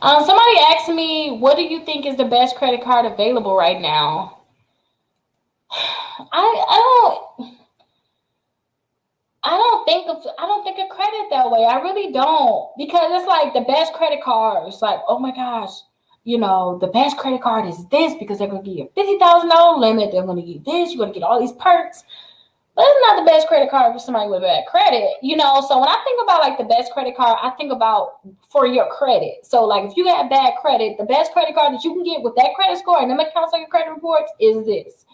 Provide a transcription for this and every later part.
Somebody asked me, what do you think is the best credit card available right now? I don't think of credit that way. I really don't, because it's like the best credit card. It's like, oh my gosh, the best credit card is this because they're gonna give you a $50,000 limit. They're gonna give you this. You're gonna get all these perks. But it's not the best credit card for somebody with bad credit. So when I think about like the best credit card, I think about for your credit. So like if you got bad credit, the best credit card that you can get with that credit score and them accounts on your credit reports is this.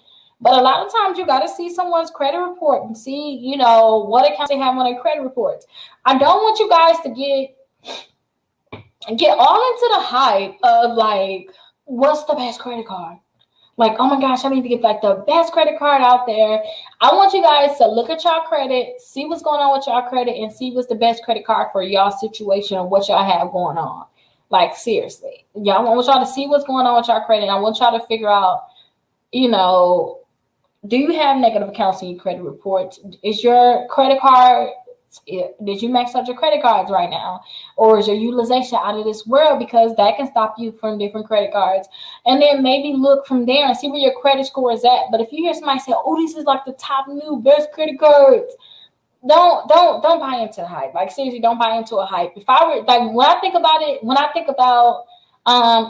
But a lot of times you got to see someone's credit report and see, what accounts they have on their credit reports. I don't want you guys to get all into the hype of like, what's the best credit card? Like, oh my gosh, I need to get like the best credit card out there. I want you guys to look at y'all credit, see what's going on with y'all credit, and see what's the best credit card for y'all situation or what y'all have going on. Like, seriously. I want y'all to see what's going on with y'all credit. I want y'all to figure out, do you have negative accounts in your credit reports? Is your credit card, did you max out your credit cards right now? Or is your utilization out of this world? Because that can stop you from different credit cards. And then maybe look from there and see where your credit score is at. But if you hear somebody say, oh, this is like the top new best credit cards, don't buy into the hype. Like, seriously, don't buy into a hype. If I were like, when I think about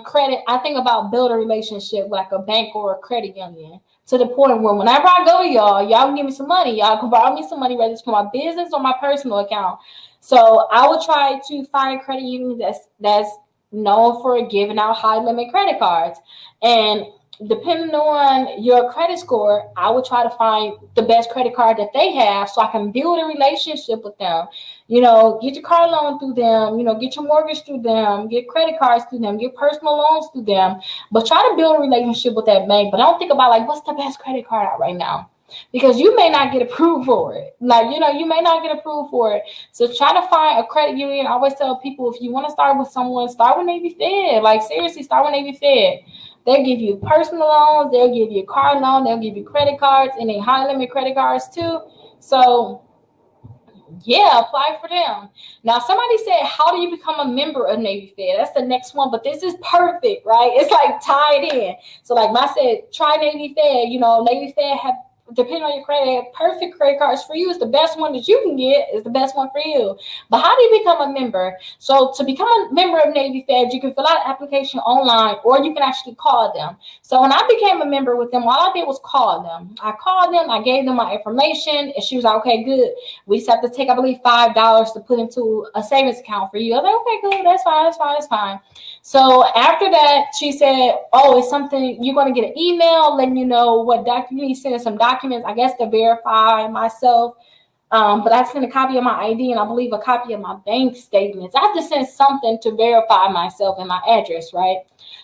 credit, I think about build a relationship like a bank or a credit union, to the point where whenever I go to y'all can give me some money. Y'all can borrow me some money, whether it's for my business or my personal account. So I would try to find a credit union that's known for giving out high limit credit cards. And depending on your credit score, I would try to find the best credit card that they have so I can build a relationship with them. Get your car loan through them, get your mortgage through them, get credit cards through them, get personal loans through them. But try to build a relationship with that bank. But don't think about like, what's the best credit card out right now? Because you may not get approved for it. Like, you may not get approved for it. So try to find a credit union. I always tell people, if you want to start with someone, start with Navy Fed. Like, seriously, start with Navy Fed. They'll give you personal loans. They'll give you a car loan. They'll give you credit cards, and they high limit credit cards too. So yeah, apply for them. Now, somebody said, how do you become a member of Navy Fed? That's the next one, but this is perfect, right? It's like tied in. So like I said, try Navy Fed. Navy Fed have, depending on your credit, perfect credit cards for you. Is the best one that you can get, is the best one for you. But how do you become a member? So to become a member of Navy Fed, you can fill out an application online, or you can actually call them. So when I became a member with them, all I did was call them. I called them, I gave them my information, and she was like, okay, good. We just have to take, I believe, $5 to put into a savings account for you. I was like, okay, good, that's fine. So after that, she said, oh, it's something, you're going to get an email letting you know what document, you send some documents, I guess, to verify myself. But I sent a copy of my ID and I believe a copy of my bank statements. I have to send something to verify myself and my address, right?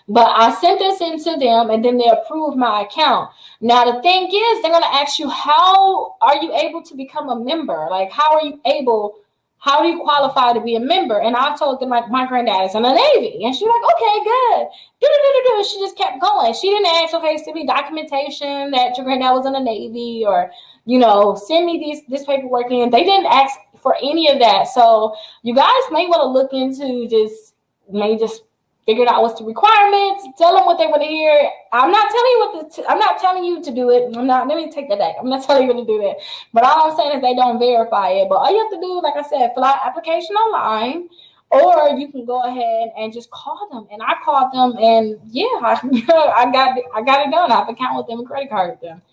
But I sent this into them, and then they approved my account. Now, the thing is, they're going to ask you, how are you able to become a member? Like, how do you qualify to be a member? And I told them, like, my granddad is in the Navy. And she's like, okay, good. She just kept going. She didn't ask, okay, send me documentation that your granddad was in the Navy, or, send me this paperwork in. They didn't ask for any of that. So you guys may want to look into just figure out what's the requirements. Tell them what they want to hear. I'm not telling you to do it. Let me take that back. I'm not telling you to do that. But all I'm saying is they don't verify it. But all you have to do, like I said, fill out application online, or you can go ahead and just call them. And I called them, and yeah, I got it done. I have an account with them, a credit card with them.